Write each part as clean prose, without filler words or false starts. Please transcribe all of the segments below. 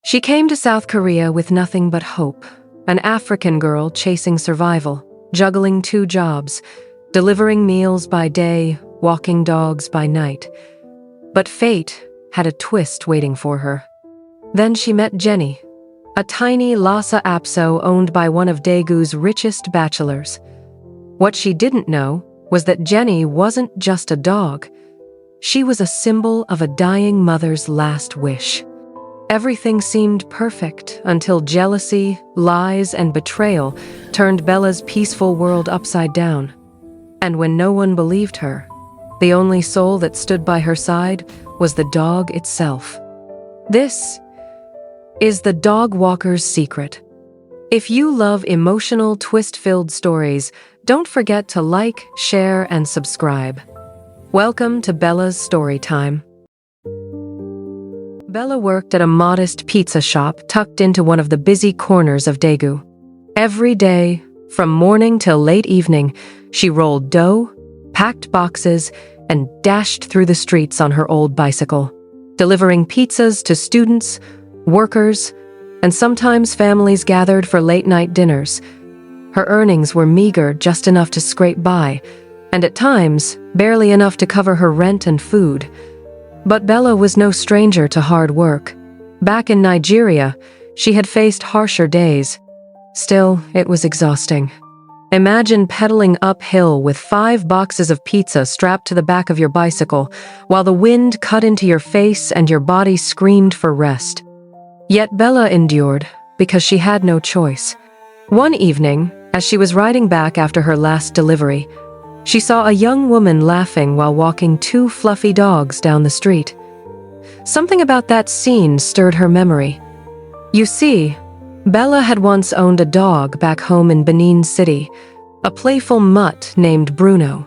She came to South Korea with nothing but hope, an African girl chasing survival, juggling two jobs, delivering meals by day, walking dogs by night. But fate had a twist waiting for her. Then she met Jenny, a tiny Lhasa Apso owned by one of Daegu's richest bachelors. What she didn't know was that Jenny wasn't just a dog. She was a symbol of a dying mother's last wish. Everything seemed perfect until jealousy, lies, and betrayal turned Bella's peaceful world upside down. And when no one believed her, the only soul that stood by her side was the dog itself. This is The Dog Walker's Secret. If you love emotional, twist-filled stories, don't forget to like, share, and subscribe. Welcome to Bella's Story Time. Bella worked at a modest pizza shop tucked into one of the busy corners of Daegu. Every day, from morning till late evening, she rolled dough, packed boxes, and dashed through the streets on her old bicycle, delivering pizzas to students, workers, and sometimes families gathered for late-night dinners. Her earnings were meager, just enough to scrape by, and at times, barely enough to cover her rent and food. But Bella was no stranger to hard work. Back in Nigeria, she had faced harsher days. Still, it was exhausting. Imagine pedaling uphill with 5 boxes of pizza strapped to the back of your bicycle, while the wind cut into your face and your body screamed for rest. Yet Bella endured, because she had no choice. One evening, as she was riding back after her last delivery, she saw a young woman laughing while walking 2 fluffy dogs down the street. Something about that scene stirred her memory. You see, Bella had once owned a dog back home in Benin City, a playful mutt named Bruno.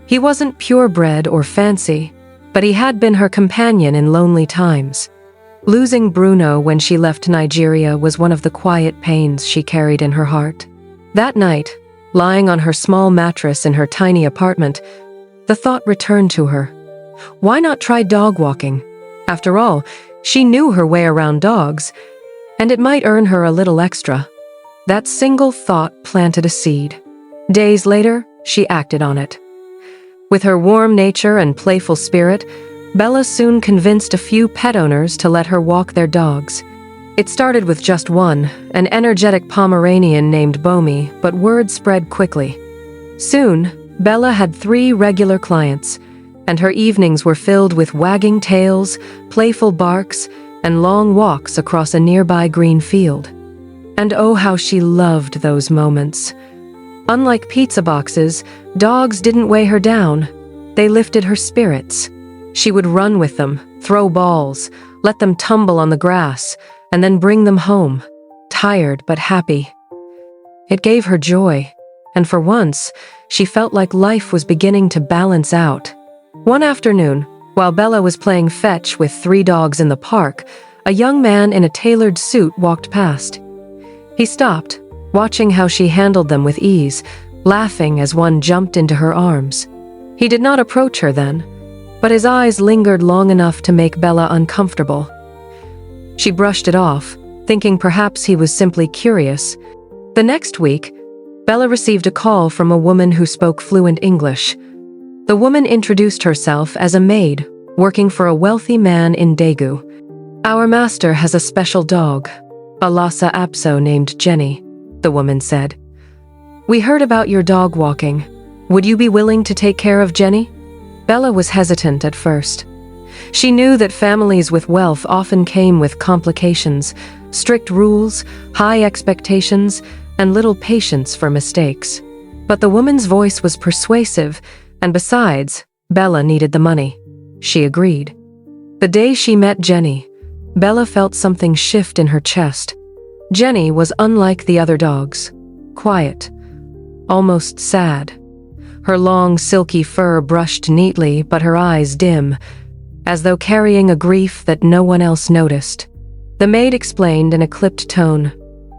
He wasn't purebred or fancy, but he had been her companion in lonely times. Losing Bruno when she left Nigeria was one of the quiet pains she carried in her heart. That night, lying on her small mattress in her tiny apartment, the thought returned to her. Why not try dog walking? After all, she knew her way around dogs, and it might earn her a little extra. That single thought planted a seed. Days later, she acted on it. With her warm nature and playful spirit, Bella soon convinced a few pet owners to let her walk their dogs. It started with just one, an energetic Pomeranian named Bomi, but word spread quickly. Soon, Bella had 3 regular clients, and her evenings were filled with wagging tails, playful barks, and long walks across a nearby green field. And oh, how she loved those moments. Unlike pizza boxes, dogs didn't weigh her down. They lifted her spirits. She would run with them, throw balls, let them tumble on the grass, and then bring them home, tired but happy. It gave her joy, and for once, she felt like life was beginning to balance out. One afternoon, while Bella was playing fetch with 3 dogs in the park, a young man in a tailored suit walked past. He stopped, watching how she handled them with ease, laughing as one jumped into her arms. He did not approach her then, but his eyes lingered long enough to make Bella uncomfortable. She brushed it off, thinking perhaps he was simply curious. The next week, Bella received a call from a woman who spoke fluent English. The woman introduced herself as a maid, working for a wealthy man in Daegu. "Our master has a special dog, a Lhasa Apso named Jenny," the woman said. "We heard about your dog walking. Would you be willing to take care of Jenny?" Bella was hesitant at first. She knew that families with wealth often came with complications, strict rules, high expectations, and little patience for mistakes. But the woman's voice was persuasive, and besides, Bella needed the money. She agreed. The day she met Jenny, Bella felt something shift in her chest. Jenny was unlike the other dogs, quiet, almost sad. Her long, silky fur brushed neatly, but her eyes dim, as though carrying a grief that no one else noticed. The maid explained in a clipped tone,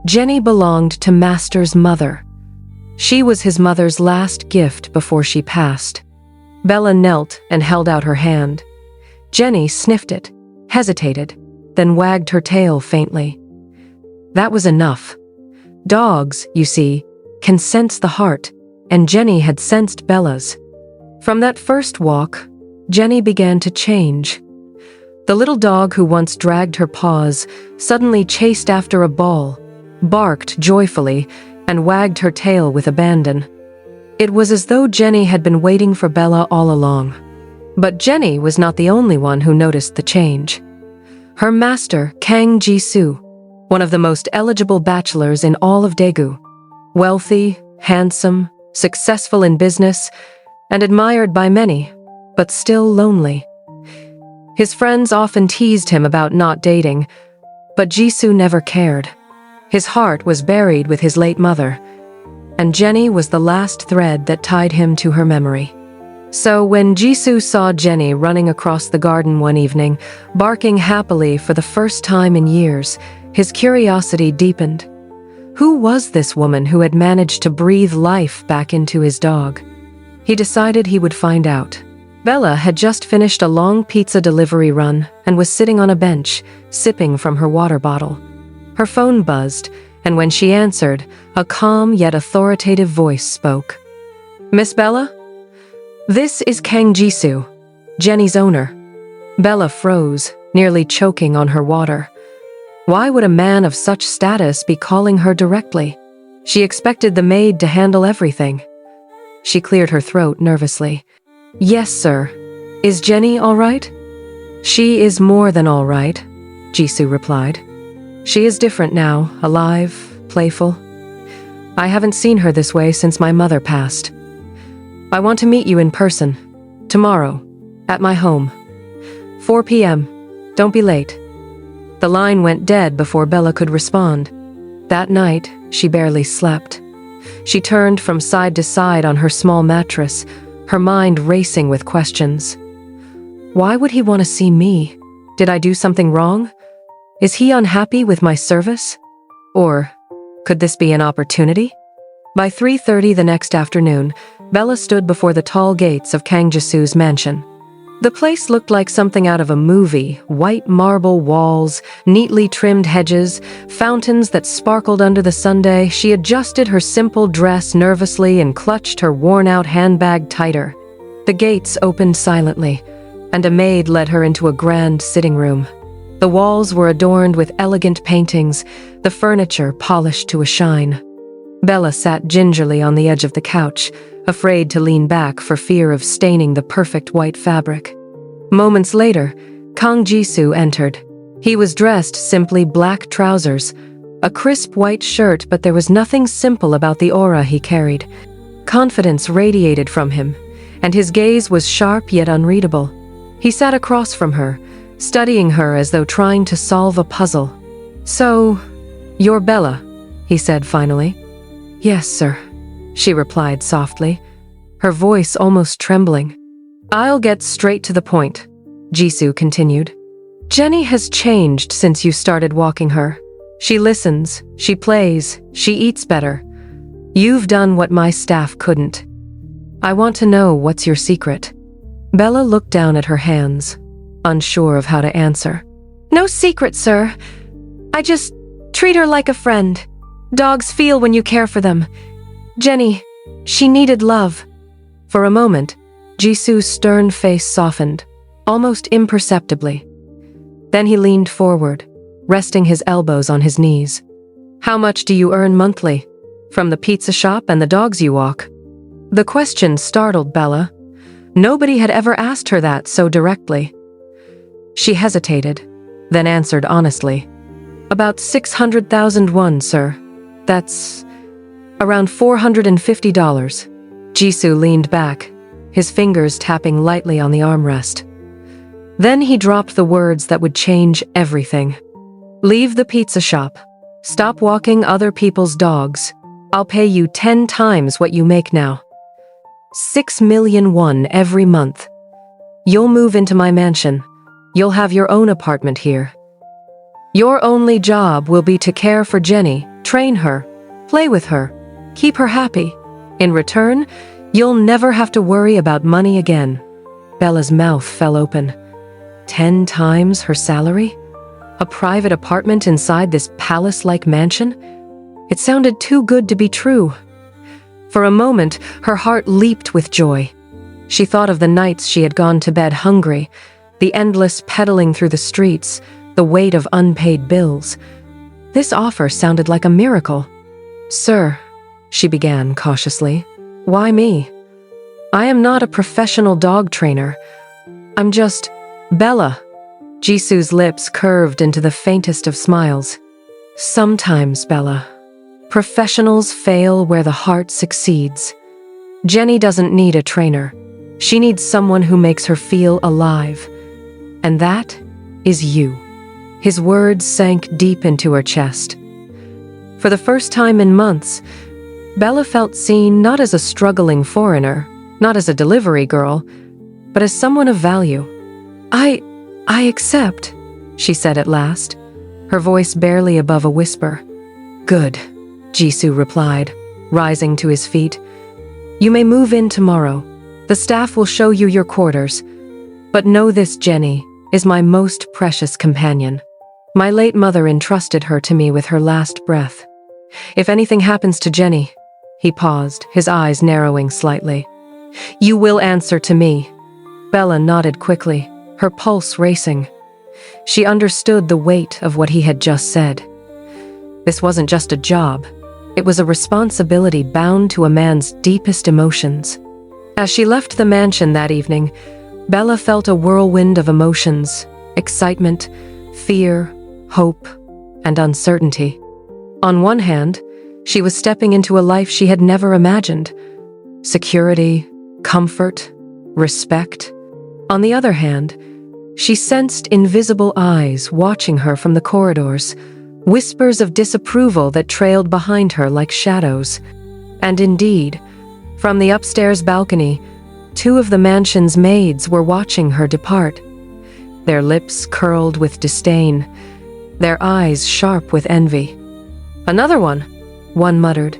Jenny belonged to Master's mother. She was his mother's last gift before she passed. Bella knelt and held out her hand. Jenny sniffed it, hesitated, then wagged her tail faintly. That was enough. Dogs, you see, can sense the heart, and Jenny had sensed Bella's. From that first walk, Jenny began to change. The little dog who once dragged her paws suddenly chased after a ball, barked joyfully, and wagged her tail with abandon. It was as though Jenny had been waiting for Bella all along. But Jenny was not the only one who noticed the change. Her master, Kang Ji-soo, one of the most eligible bachelors in all of Daegu, wealthy, handsome, successful in business, and admired by many, but still lonely. His friends often teased him about not dating, but Jisoo never cared. His heart was buried with his late mother, and Jenny was the last thread that tied him to her memory. So when Jisoo saw Jenny running across the garden one evening, barking happily for the first time in years, his curiosity deepened. Who was this woman who had managed to breathe life back into his dog? He decided he would find out. Bella had just finished a long pizza delivery run and was sitting on a bench, sipping from her water bottle. Her phone buzzed, and when she answered, a calm yet authoritative voice spoke. "Miss Bella? This is Kang Jisoo, Jenny's owner." Bella froze, nearly choking on her water. Why would a man of such status be calling her directly? She expected the maid to handle everything. She cleared her throat nervously. "Yes, sir. Is Jenny all right?" "She is more than all right," Jisoo replied. "She is different now, alive, playful. I haven't seen her this way since my mother passed. I want to meet you in person, tomorrow, at my home. 4 p.m. Don't be late." The line went dead before Bella could respond. That night, she barely slept. She turned from side to side on her small mattress, her mind racing with questions. Why would he want to see me? Did I do something wrong? Is he unhappy with my service? Or could this be an opportunity? By 3:30 the next afternoon, Bella stood before the tall gates of Kang Jisoo's mansion. The place looked like something out of a movie: white marble walls, neatly trimmed hedges, fountains that sparkled under the sunday. She adjusted her simple dress nervously and clutched her worn-out handbag tighter. The gates opened silently, and a maid led her into a grand sitting room. The walls were adorned with elegant paintings, the furniture polished to a shine. Bella sat gingerly on the edge of the couch, afraid to lean back for fear of staining the perfect white fabric. Moments later, Kang Jisoo entered. He was dressed simply black trousers, a crisp white shirt, but there was nothing simple about the aura he carried. Confidence radiated from him, and his gaze was sharp yet unreadable. He sat across from her, studying her as though trying to solve a puzzle. "So, you're Bella," he said finally. "Yes, sir," she replied softly, her voice almost trembling. "I'll get straight to the point," Jisoo continued. "Jenny has changed since you started walking her. She listens, she plays, she eats better. You've done what my staff couldn't. I want to know what's your secret." Bella looked down at her hands, unsure of how to answer. "No secret, sir. I just treat her like a friend. Dogs feel when you care for them. Jenny, she needed love." For a moment, Jisoo's stern face softened, almost imperceptibly. Then he leaned forward, resting his elbows on his knees. "How much do you earn monthly? From the pizza shop and the dogs you walk?" The question startled Bella. Nobody had ever asked her that so directly. She hesitated, then answered honestly. "About 600,000 won, sir. That's around $450. Jisoo leaned back, his fingers tapping lightly on the armrest. Then he dropped the words that would change everything. "Leave the pizza shop. Stop walking other people's dogs. I'll pay you 10 times what you make now. 6 million won every month. You'll move into my mansion. You'll have your own apartment here. Your only job will be to care for Jenny, train her, play with her, keep her happy. In return, you'll never have to worry about money again." Bella's mouth fell open. 10 times her salary? A private apartment inside this palace-like mansion? It sounded too good to be true. For a moment, her heart leaped with joy. She thought of the nights she had gone to bed hungry, the endless pedaling through the streets, the weight of unpaid bills. This offer sounded like a miracle. "Sir," she began cautiously, "why me? I am not a professional dog trainer. I'm just Bella." Jisu's lips curved into the faintest of smiles. "Sometimes, Bella. Professionals fail where the heart succeeds. Jenny doesn't need a trainer. She needs someone who makes her feel alive. And that is you." His words sank deep into her chest. For the first time in months, Bella felt seen not as a struggling foreigner, not as a delivery girl, but as someone of value. I accept," she said at last, her voice barely above a whisper. "Good," Jisu replied, rising to his feet. "You may move in tomorrow. The staff will show you your quarters. But know this, Jenny is my most precious companion. My late mother entrusted her to me with her last breath. If anything happens to Jenny," he paused, his eyes narrowing slightly, "you will answer to me." Bella nodded quickly, her pulse racing. She understood the weight of what he had just said. This wasn't just a job. It was a responsibility bound to a man's deepest emotions. As she left the mansion that evening, Bella felt a whirlwind of emotions: excitement, fear, hope, and uncertainty. On one hand, she was stepping into a life she had never imagined: security, comfort, respect. On the other hand, she sensed invisible eyes watching her from the corridors, whispers of disapproval that trailed behind her like shadows. And indeed, from the upstairs balcony, 2 of the mansion's maids were watching her depart. Their lips curled with disdain, their eyes sharp with envy. "Another one muttered.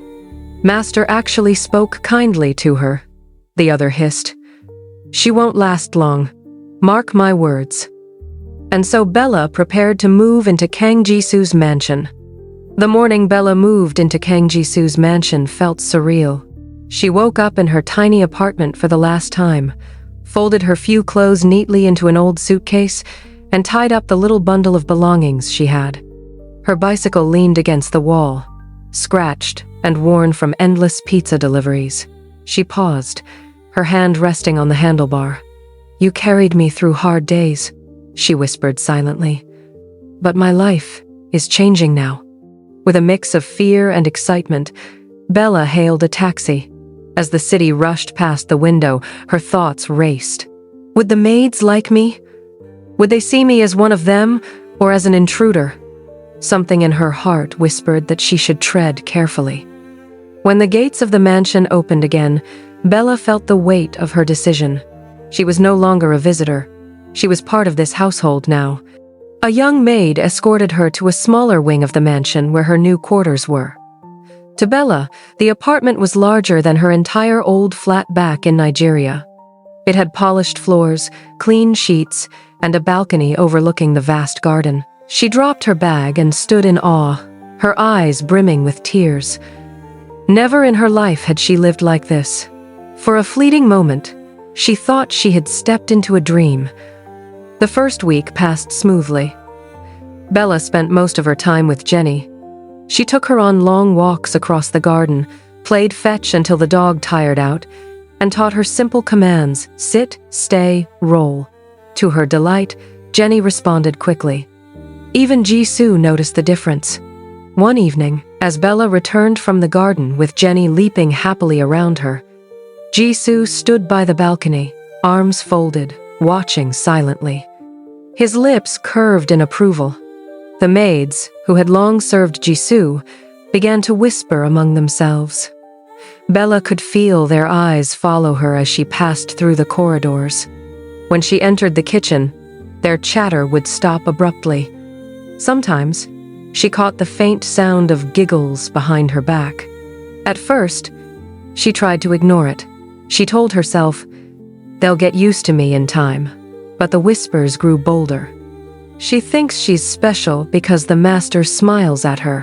"Master actually spoke kindly to her," the other hissed. "She won't last long. Mark my words." And so Bella prepared to move into Kang Jisu's mansion. The morning Bella moved into Kang Jisu's mansion felt surreal. She woke up in her tiny apartment for the last time, folded her few clothes neatly into an old suitcase, and tied up the little bundle of belongings she had. Her bicycle leaned against the wall, scratched and worn from endless pizza deliveries. She paused, her hand resting on the handlebar. "You carried me through hard days," she whispered silently. "But my life is changing now." With a mix of fear and excitement, Bella hailed a taxi. As the city rushed past the window, her thoughts raced. Would the maids like me? Would they see me as one of them, or as an intruder? Something in her heart whispered that she should tread carefully. When the gates of the mansion opened again, Bella felt the weight of her decision. She was no longer a visitor. She was part of this household now. A young maid escorted her to a smaller wing of the mansion where her new quarters were. To Bella, the apartment was larger than her entire old flat back in Nigeria. It had polished floors, clean sheets, and a balcony overlooking the vast garden. She dropped her bag and stood in awe, her eyes brimming with tears. Never in her life had she lived like this. For a fleeting moment, she thought she had stepped into a dream. The first week passed smoothly. Bella spent most of her time with Jenny. She took her on long walks across the garden, played fetch until the dog tired out, and taught her simple commands: sit, stay, roll. To her delight, Jenny responded quickly. Even Jisu noticed the difference. One evening, as Bella returned from the garden with Jenny leaping happily around her, Jisu stood by the balcony, arms folded, watching silently. His lips curved in approval. The maids, who had long served Jisu, began to whisper among themselves. Bella could feel their eyes follow her as she passed through the corridors. When she entered the kitchen, their chatter would stop abruptly. Sometimes, she caught the faint sound of giggles behind her back. At first, she tried to ignore it. She told herself, "They'll get used to me in time." But the whispers grew bolder. She thinks she's special because the master smiles at her,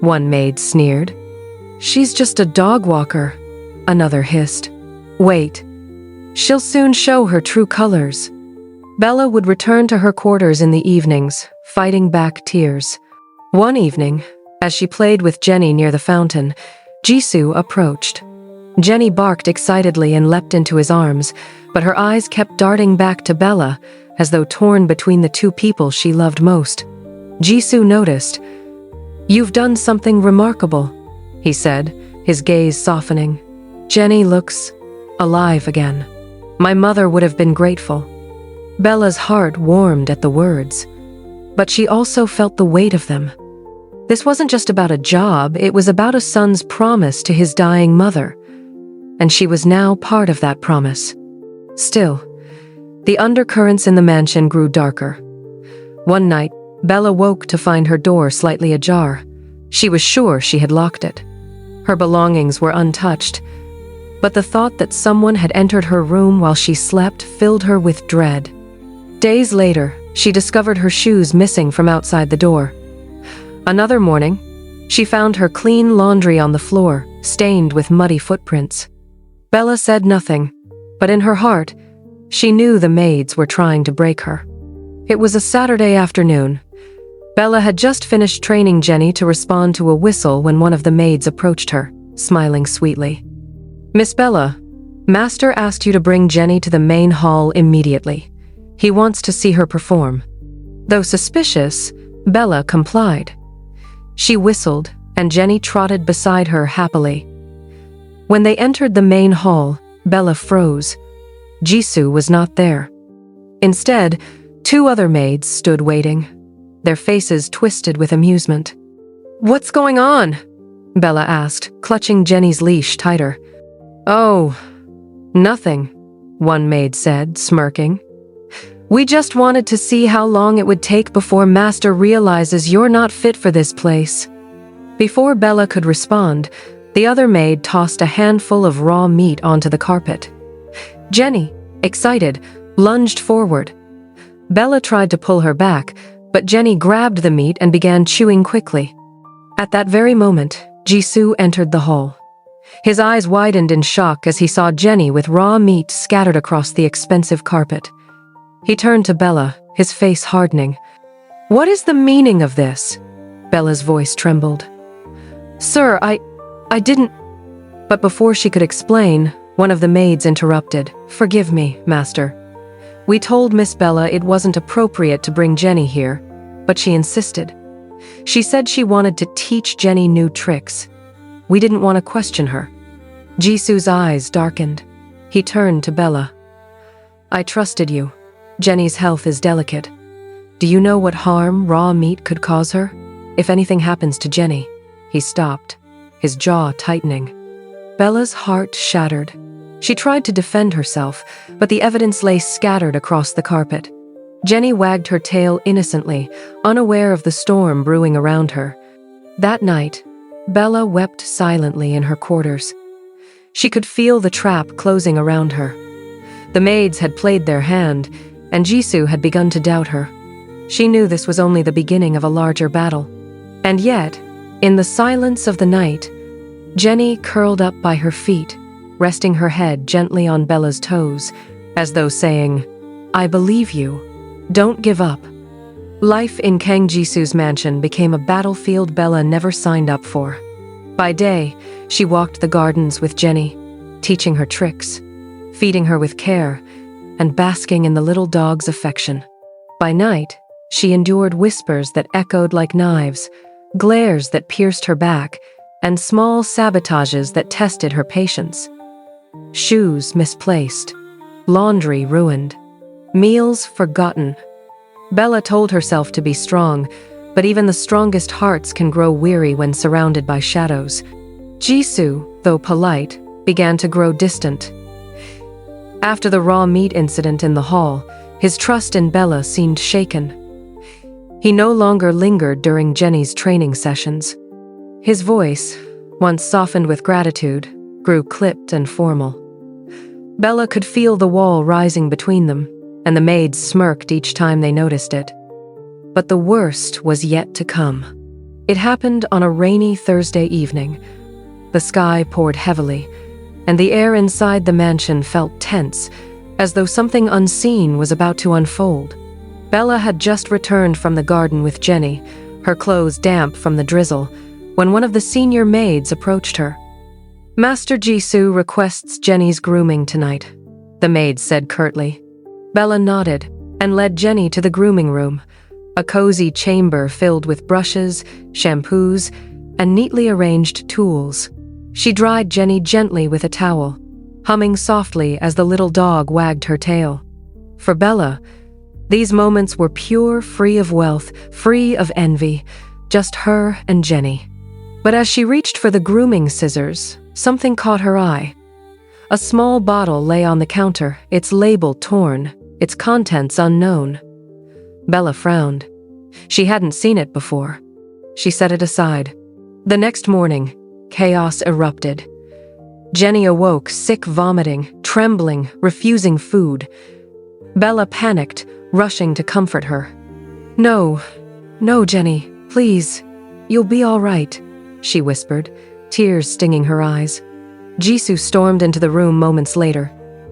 one maid sneered. She's just a dog walker, another hissed. Wait, she'll soon show her true colors. Bella would return to her quarters in the evenings, fighting back tears. One evening, as she played with Jenny near the fountain, Jisoo approached. Jenny barked excitedly and leapt into his arms, but her eyes kept darting back to Bella, as though torn between the two people she loved most. Jisoo noticed. "You've done something remarkable," he said, his gaze softening. "Jenny looks alive again. My mother would have been grateful." Bella's heart warmed at the words, but she also felt the weight of them. This wasn't just about a job, it was about a son's promise to his dying mother, and she was now part of that promise. Still, the undercurrents in the mansion grew darker. One night, Bella woke to find her door slightly ajar. She was sure she had locked it. Her belongings were untouched, but the thought that someone had entered her room while she slept filled her with dread. Days later, she discovered her shoes missing from outside the door. Another morning, she found her clean laundry on the floor, stained with muddy footprints. Bella said nothing, but in her heart, she knew the maids were trying to break her. It was a Saturday afternoon. Bella had just finished training Jenny to respond to a whistle when one of the maids approached her, smiling sweetly. "Miss Bella, Master asked you to bring Jenny to the main hall immediately. He wants to see her perform." Though suspicious, Bella complied. She whistled, and Jenny trotted beside her happily. When they entered the main hall, Bella froze. Jisoo was not there. Instead, two other maids stood waiting, their faces twisted with amusement. "What's going on?" Bella asked, clutching Jenny's leash tighter. "Oh, nothing," one maid said, smirking. "We just wanted to see how long it would take before Master realizes you're not fit for this place." Before Bella could respond, the other maid tossed a handful of raw meat onto the carpet. Jenny, excited, lunged forward. Bella tried to pull her back, but Jenny grabbed the meat and began chewing quickly. At that very moment, Jisoo entered the hall. His eyes widened in shock as he saw Jenny with raw meat scattered across the expensive carpet. He turned to Bella, his face hardening. "What is the meaning of this?" Bella's voice trembled. "Sir, I didn't—" But before she could explain, one of the maids interrupted. "Forgive me, Master. We told Miss Bella it wasn't appropriate to bring Jenny here, but she insisted. She said she wanted to teach Jenny new tricks. We didn't want to question her." Jisoo's eyes darkened. He turned to Bella. "I trusted you. Jenny's health is delicate. Do you know what harm raw meat could cause her? If anything happens to Jenny." He stopped, his jaw tightening. Bella's heart shattered. She tried to defend herself, but the evidence lay scattered across the carpet. Jenny wagged her tail innocently, unaware of the storm brewing around her. That night, Bella wept silently in her quarters. She could feel the trap closing around her. The maids had played their hand, and Jisoo had begun to doubt her. She knew this was only the beginning of a larger battle. And yet, in the silence of the night, Jenny curled up by her feet, resting her head gently on Bella's toes, as though saying, "I believe you. Don't give up." Life in Kang Jisoo's mansion became a battlefield Bella never signed up for. By day, she walked the gardens with Jenny, teaching her tricks, feeding her with care, and basking in the little dog's affection. By night, she endured whispers that echoed like knives, glares that pierced her back, and small sabotages that tested her patience. Shoes misplaced, laundry ruined, meals forgotten. Bella told herself to be strong, but even the strongest hearts can grow weary when surrounded by shadows. Jisoo, though polite, began to grow distant. After the raw meat incident in the hall, his trust in Bella seemed shaken. He no longer lingered during Jenny's training sessions. His voice, once softened with gratitude, grew clipped and formal. Bella could feel the wall rising between them, and the maids smirked each time they noticed it. But the worst was yet to come. It happened on a rainy Thursday evening. The sky poured heavily, and the air inside the mansion felt tense, as though something unseen was about to unfold. Bella had just returned from the garden with Jenny, her clothes damp from the drizzle, when one of the senior maids approached her. "Master Jisoo requests Jenny's grooming tonight," the maid said curtly. Bella nodded and led Jenny to the grooming room, a cozy chamber filled with brushes, shampoos, and neatly arranged tools. She dried Jenny gently with a towel, humming softly as the little dog wagged her tail. For Bella, these moments were pure, free of wealth, free of envy, just her and Jenny. But as she reached for the grooming scissors, something caught her eye. A small bottle lay on the counter, its label torn, its contents unknown. Bella frowned. She hadn't seen it before. She set it aside. The next morning, chaos erupted. Jenny awoke, sick, vomiting, trembling, refusing food. Bella panicked, rushing to comfort her. No, Jenny, please. You'll be all right," she whispered, tears stinging her eyes. Jisoo stormed into the room moments later,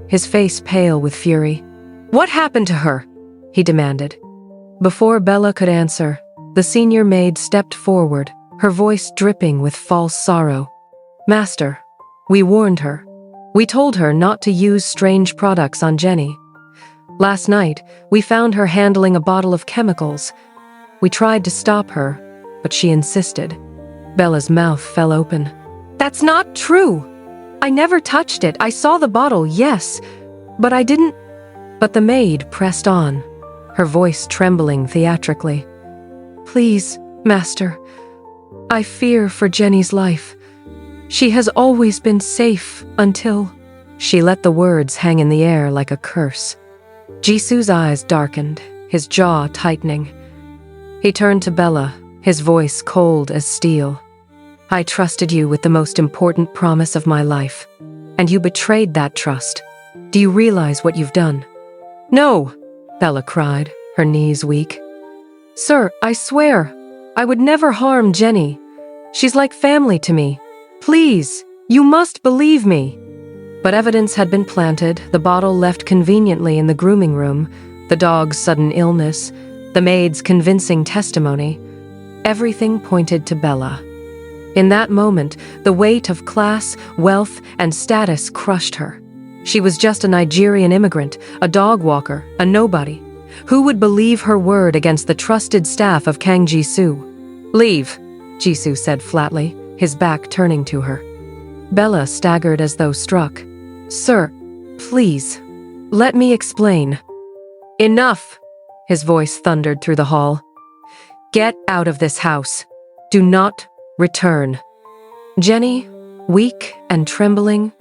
his face pale with fury. "What happened to her?" he demanded. Before Bella could answer, the senior maid stepped forward, her voice dripping with false sorrow. "Master, we warned her. We told her not to use strange products on Jenny. Last night, we found her handling a bottle of chemicals. We tried to stop her, but she insisted." Bella's mouth fell open. "That's not true! I never touched it. I saw the bottle, yes, but I didn't—" But the maid pressed on, her voice trembling theatrically. "Please, Master, I fear for Jenny's life. She has always been safe until—" She let the words hang in the air like a curse. Jisoo's eyes darkened, his jaw tightening. He turned to Bella, his voice cold as steel. "I trusted you with the most important promise of my life, and you betrayed that trust. Do you realize what you've done?" "No!" Bella cried, her knees weak. "Sir, I swear, I would never harm Jenny. She's like family to me. Please, you must believe me." But evidence had been planted, the bottle left conveniently in the grooming room, the dog's sudden illness, the maid's convincing testimony. Everything pointed to Bella. In that moment, the weight of class, wealth, and status crushed her. She was just a Nigerian immigrant, a dog walker, a nobody. Who would believe her word against the trusted staff of Kang Jisoo? "Leave," Jisoo said flatly, his back turning to her. Bella staggered as though struck. "Sir, please, let me explain." "Enough," his voice thundered through the hall. "Get out of this house. Do not return." Jenny, weak and trembling,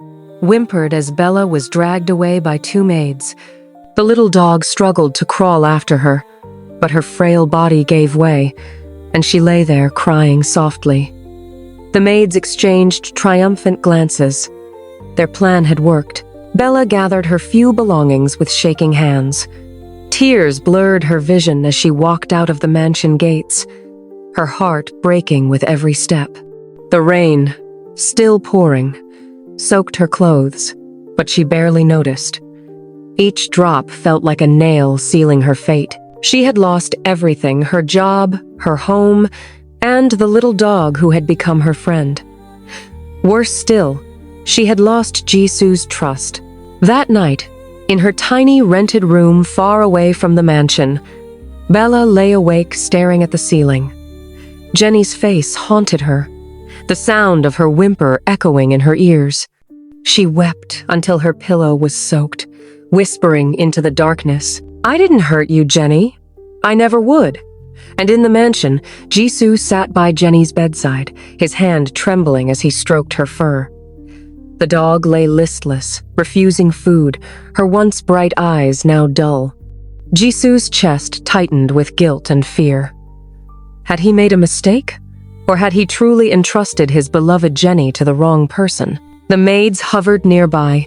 whimpered as Bella was dragged away by two maids. The little dog struggled to crawl after her, but her frail body gave way, and she lay there crying softly. The maids exchanged triumphant glances. Their plan had worked. Bella gathered her few belongings with shaking hands. Tears blurred her vision as she walked out of the mansion gates, her heart breaking with every step. The rain, still pouring, soaked her clothes, but she barely noticed. Each drop felt like a nail sealing her fate. She had lost everything, her job, her home, and the little dog who had become her friend. Worse still, she had lost Jisoo's trust. That night, in her tiny rented room far away from the mansion, Bella lay awake staring at the ceiling. Jenny's face haunted her, the sound of her whimper echoing in her ears. She wept until her pillow was soaked, whispering into the darkness, "I didn't hurt you, Jenny. I never would." And in the mansion, Jisoo sat by Jenny's bedside, his hand trembling as he stroked her fur. The dog lay listless, refusing food, her once bright eyes now dull. Jisoo's chest tightened with guilt and fear. Had he made a mistake? Or had he truly entrusted his beloved Jenny to the wrong person? The maids hovered nearby,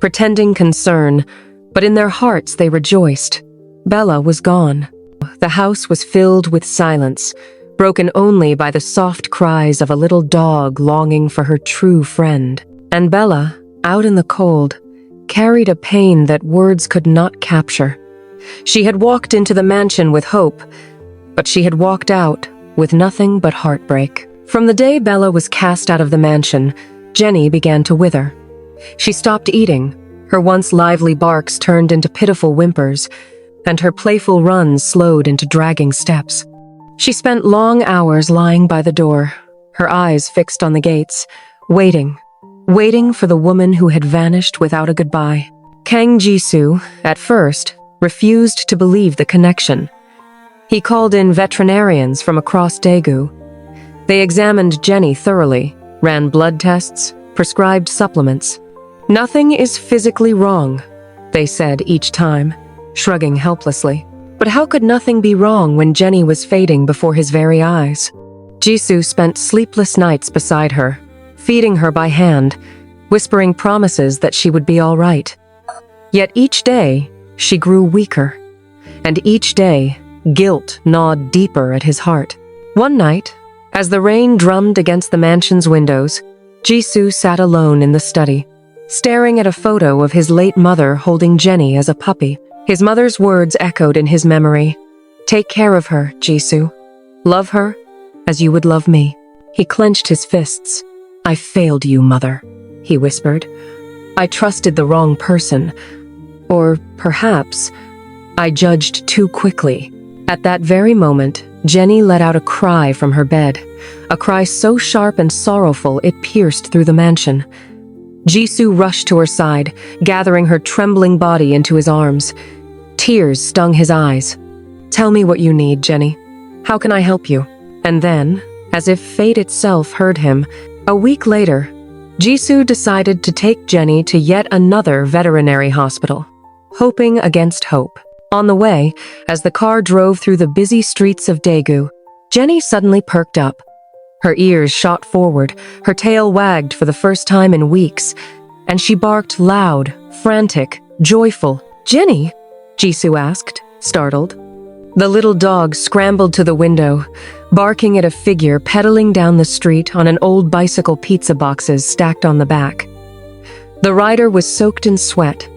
pretending concern, but in their hearts they rejoiced. Bella was gone. the house was filled with silence, broken only by the soft cries of a little dog longing for her true friend. And Bella, out in the cold, carried a pain that words could not capture. She had walked into the mansion with hope, but she had walked out with nothing but heartbreak. From the day Bella was cast out of the mansion, Jenny began to wither. She stopped eating, her once lively barks turned into pitiful whimpers, and her playful runs slowed into dragging steps. She spent long hours lying by the door, her eyes fixed on the gates, waiting for the woman who had vanished without a goodbye. Kang Jisoo, at first, refused to believe the connection. He called in veterinarians from across Daegu. They examined Jenny thoroughly, ran blood tests, prescribed supplements. "Nothing is physically wrong," they said each time, shrugging helplessly. But how could nothing be wrong when Jenny was fading before his very eyes? Jisoo spent sleepless nights beside her, feeding her by hand, whispering promises that she would be all right. Yet each day, she grew weaker, and each day, guilt gnawed deeper at his heart. One night, as the rain drummed against the mansion's windows, Jisoo sat alone in the study, staring at a photo of his late mother holding Jenny as a puppy. His mother's words echoed in his memory. "Take care of her, Jisoo. Love her as you would love me." He clenched his fists. "I failed you, mother," he whispered. "I trusted the wrong person. Or perhaps I judged too quickly." At that very moment, Jenny let out a cry from her bed, a cry so sharp and sorrowful it pierced through the mansion. Jisoo rushed to her side, gathering her trembling body into his arms. Tears stung his eyes. "Tell me what you need, Jenny. How can I help you?" And then, as if fate itself heard him, a week later, Jisoo decided to take Jenny to yet another veterinary hospital, hoping against hope. On the way, as the car drove through the busy streets of Daegu, Jenny suddenly perked up. Her ears shot forward, her tail wagged for the first time in weeks, and she barked loud, frantic, joyful. "Jenny?" Jisoo asked, startled. The little dog scrambled to the window, barking at a figure pedaling down the street on an old bicycle pizza boxes stacked on the back. The rider was soaked in sweat,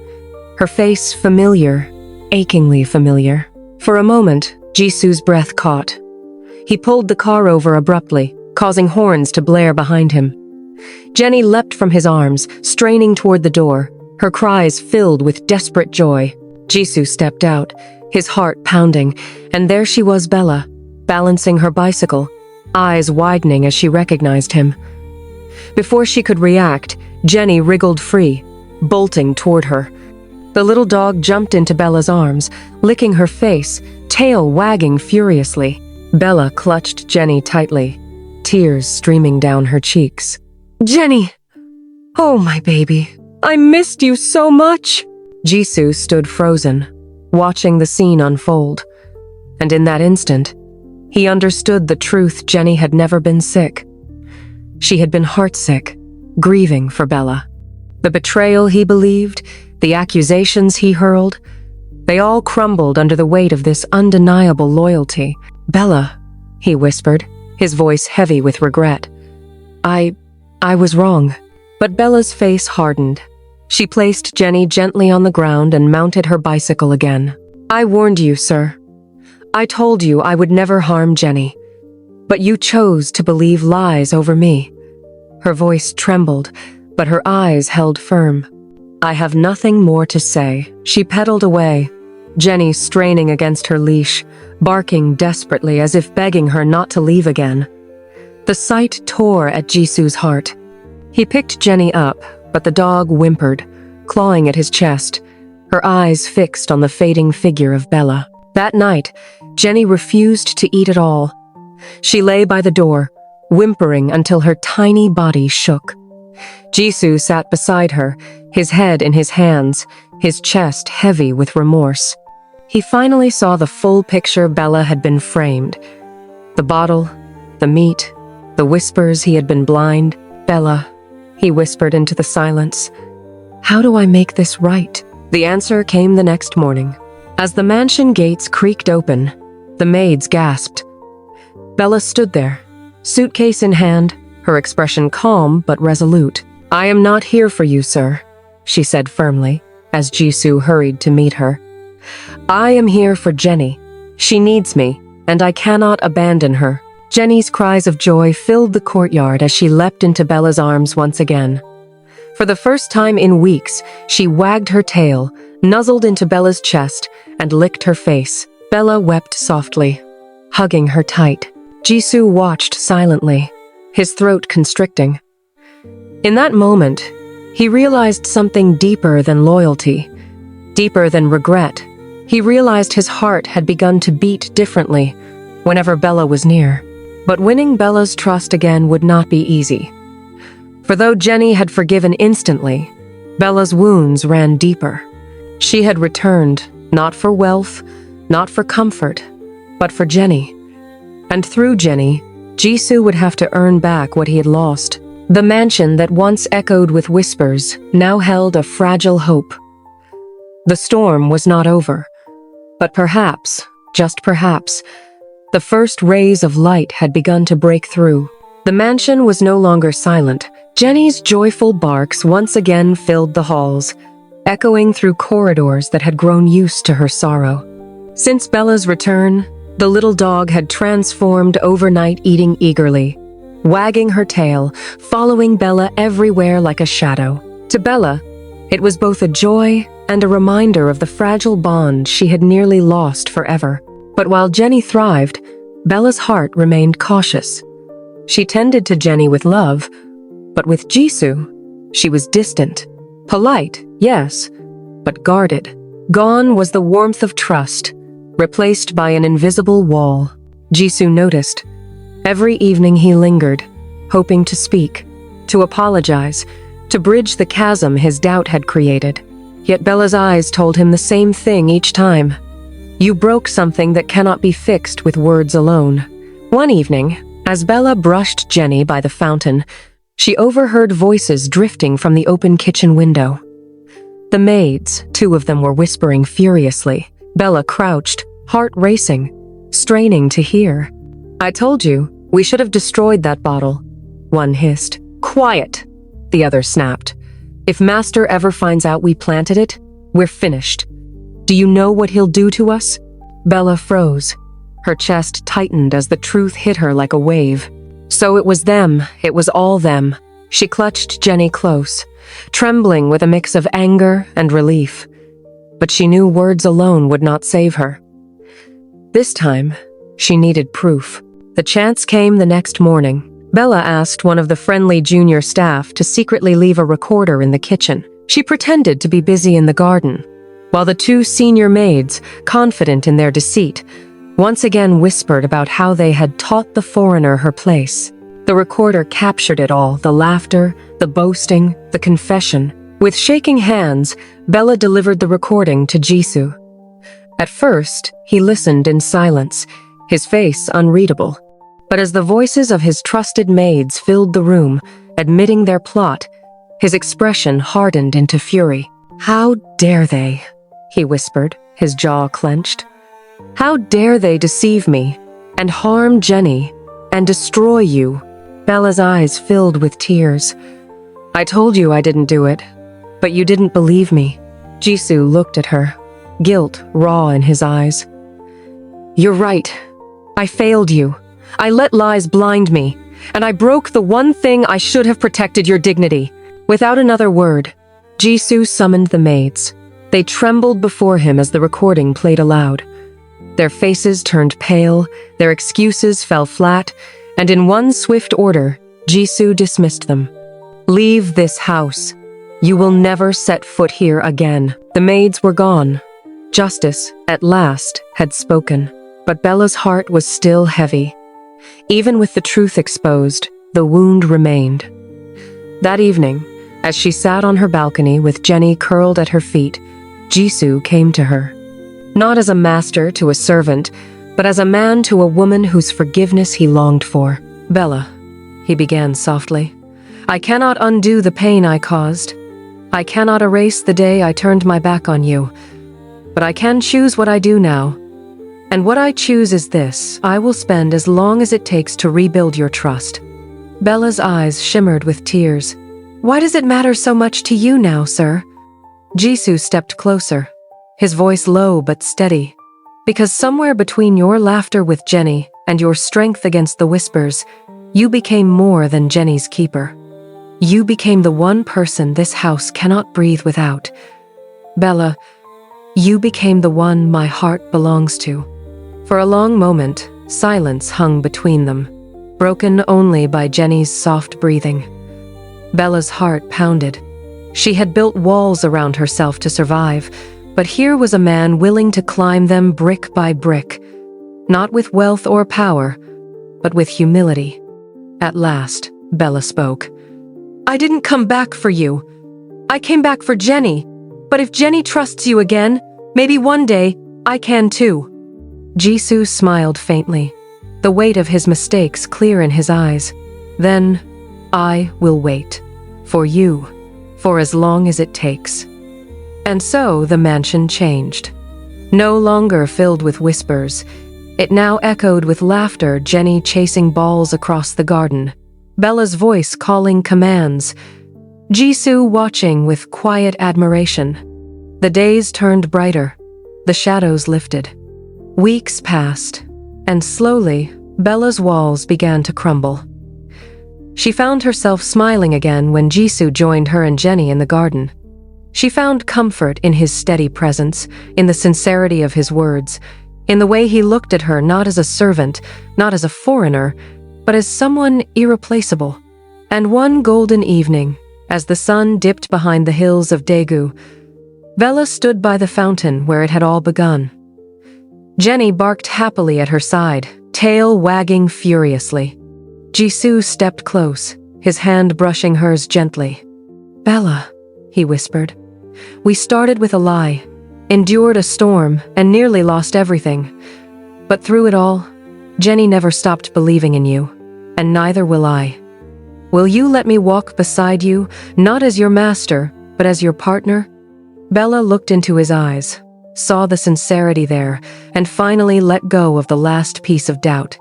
her face familiar, achingly familiar. For a moment, Jisoo's breath caught. He pulled the car over abruptly, causing horns to blare behind him. Jenny leapt from his arms, straining toward the door, her cries filled with desperate joy. Jisoo stepped out, his heart pounding, and there she was, Bella, balancing her bicycle, eyes widening as she recognized him. Before she could react, Jenny wriggled free, bolting toward her. The little dog jumped into Bella's arms, licking her face, tail wagging furiously. Bella clutched Jenny tightly, tears streaming down her cheeks. "Jenny! Oh, my baby. I missed you so much!" Jisoo stood frozen, watching the scene unfold. And in that instant, he understood the truth. Jenny had never been sick. She had been heartsick, grieving for Bella. The betrayal he believed, the accusations he hurled, they all crumbled under the weight of this undeniable loyalty. "Bella," he whispered, his voice heavy with regret. I was wrong." But Bella's face hardened. She placed Jenny gently on the ground and mounted her bicycle again. "I warned you, sir. I told you I would never harm Jenny. But you chose to believe lies over me." Her voice trembled, but her eyes held firm. "I have nothing more to say." She pedaled away, Jenny straining against her leash, barking desperately as if begging her not to leave again. The sight tore at Jisoo's heart. He picked Jenny up, but the dog whimpered, clawing at his chest, her eyes fixed on the fading figure of Bella. That night, Jenny refused to eat at all. She lay by the door, whimpering until her tiny body shook. Jisoo sat beside her, his head in his hands, his chest heavy with remorse. He finally saw the full picture. Bella had been framed. The bottle, the meat, the whispers. He had been blind. "Bella," he whispered into the silence, "how do I make this right?" The answer came the next morning. As the mansion gates creaked open, The maids gasped. Bella stood there, suitcase in hand, her expression calm but resolute. "I am not here for you, sir," she said firmly, as Jisoo hurried to meet her. "I am here for Jenny. She needs me, and I cannot abandon her." Jenny's cries of joy filled the courtyard as she leapt into Bella's arms once again. For the first time in weeks, she wagged her tail, nuzzled into Bella's chest, and licked her face. Bella wept softly, hugging her tight. Jisoo watched silently, his throat constricting. In that moment, he realized something deeper than loyalty, deeper than regret. He realized his heart had begun to beat differently whenever Bella was near. But winning Bella's trust again would not be easy. For though Jenny had forgiven instantly, Bella's wounds ran deeper. She had returned, not for wealth, not for comfort, but for Jenny. And through Jenny, Jisoo would have to earn back what he had lost. The mansion that once echoed with whispers now held a fragile hope. The storm was not over, but perhaps, just perhaps, the first rays of light had begun to break through. The mansion was no longer silent. Jenny's joyful barks once again filled the halls, echoing through corridors that had grown used to her sorrow. Since Bella's return, the little dog had transformed overnight, eating eagerly, wagging her tail, following Bella everywhere like a shadow. To Bella, it was both a joy and a reminder of the fragile bond she had nearly lost forever. But while Jenny thrived, Bella's heart remained cautious. She tended to Jenny with love, but with Jisoo, she was distant. Polite, yes, but guarded. Gone was the warmth of trust, replaced by an invisible wall. Jisoo noticed. Every evening he lingered, hoping to speak, to apologize, to bridge the chasm his doubt had created. Yet Bella's eyes told him the same thing each time. You broke something that cannot be fixed with words alone. One evening, as Bella brushed Jenny by the fountain, she overheard voices drifting from the open kitchen window. The maids, 2 of them, were whispering furiously. Bella crouched, heart racing, straining to hear. "I told you, we should have destroyed that bottle," one hissed. "Quiet," the other snapped. "If Master ever finds out we planted it, we're finished. Do you know what he'll do to us?" Bella froze. Her chest tightened as the truth hit her like a wave. So it was them, it was all them. She clutched Jenny close, trembling with a mix of anger and relief. But she knew words alone would not save her. This time, she needed proof. The chance came the next morning. Bella asked one of the friendly junior staff to secretly leave a recorder in the kitchen. She pretended to be busy in the garden, while the 2 senior maids, confident in their deceit, once again whispered about how they had taught the foreigner her place. The recorder captured it all, the laughter, the boasting, the confession. With shaking hands, Bella delivered the recording to Jisoo. At first, he listened in silence, his face unreadable. But as the voices of his trusted maids filled the room, admitting their plot, his expression hardened into fury. "How dare they?" he whispered, his jaw clenched. "How dare they deceive me, and harm Jenny, and destroy you?" Bella's eyes filled with tears. "I told you I didn't do it, but you didn't believe me." Jisoo looked at her, guilt raw in his eyes. "You're right. I failed you. I let lies blind me, and I broke the one thing I should have protected: your dignity." Without another word, Jisoo summoned the maids. They trembled before him as the recording played aloud. Their faces turned pale, their excuses fell flat, and in one swift order, Jisoo dismissed them. "Leave this house. You will never set foot here again." The maids were gone. Justice, at last, had spoken. But Bella's heart was still heavy. Even with the truth exposed, the wound remained. That evening, as she sat on her balcony with Jenny curled at her feet, Jisoo came to her. Not as a master to a servant, but as a man to a woman whose forgiveness he longed for. "Bella," he began softly, "I cannot undo the pain I caused. I cannot erase the day I turned my back on you. But I can choose what I do now. And what I choose is this: I will spend as long as it takes to rebuild your trust." Bella's eyes shimmered with tears. "Why does it matter so much to you now, sir?" Jisoo stepped closer, his voice low but steady. "Because somewhere between your laughter with Jenny and your strength against the whispers, you became more than Jenny's keeper. You became the one person this house cannot breathe without. Bella, you became the one my heart belongs to." For a long moment, silence hung between them, broken only by Jenny's soft breathing. Bella's heart pounded. She had built walls around herself to survive, but here was a man willing to climb them brick by brick, not with wealth or power, but with humility. At last, Bella spoke. "I didn't come back for you. I came back for Jenny. But if Jenny trusts you again, maybe one day, I can too." Jisoo smiled faintly, the weight of his mistakes clear in his eyes. "Then, I will wait. For you. For as long as it takes." And so the mansion changed. No longer filled with whispers, it now echoed with laughter, Jenny chasing balls across the garden, Bella's voice calling commands, Jisoo watching with quiet admiration. The days turned brighter, the shadows lifted. Weeks passed, and slowly, Bella's walls began to crumble. She found herself smiling again when Jisoo joined her and Jenny in the garden. She found comfort in his steady presence, in the sincerity of his words, in the way he looked at her not as a servant, not as a foreigner, but as someone irreplaceable. And one golden evening, as the sun dipped behind the hills of Daegu, Bella stood by the fountain where it had all begun. Jenny barked happily at her side, tail wagging furiously. Jisoo stepped close, his hand brushing hers gently. "Bella," he whispered, "we started with a lie, endured a storm, and nearly lost everything. But through it all, Jenny never stopped believing in you, and neither will I. Will you let me walk beside you, not as your master, but as your partner?" Bella looked into his eyes, saw the sincerity there, and finally let go of the last piece of doubt.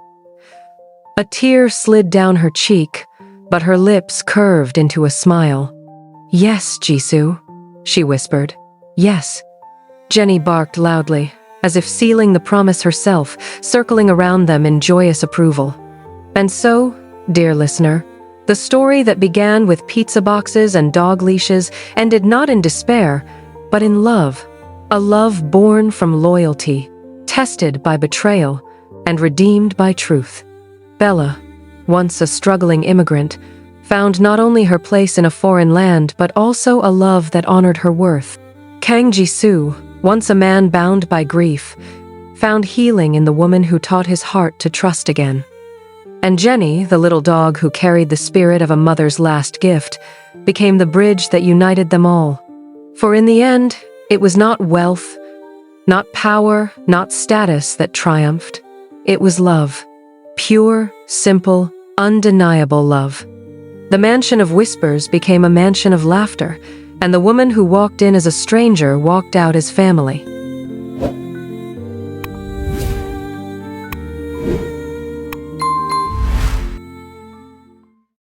A tear slid down her cheek, but her lips curved into a smile. "Yes, Jisoo," she whispered. "Yes." Jenny barked loudly, as if sealing the promise herself, circling around them in joyous approval. And so, dear listener, the story that began with pizza boxes and dog leashes ended not in despair, but in love. A love born from loyalty, tested by betrayal, and redeemed by truth. Bella, once a struggling immigrant, found not only her place in a foreign land, but also a love that honored her worth. Kang Jisoo, once a man bound by grief, found healing in the woman who taught his heart to trust again. And Jenny, the little dog who carried the spirit of a mother's last gift, became the bridge that united them all. For in the end, it was not wealth, not power, not status that triumphed. It was love. Pure, simple, undeniable love. The mansion of whispers became a mansion of laughter, and the woman who walked in as a stranger walked out as family.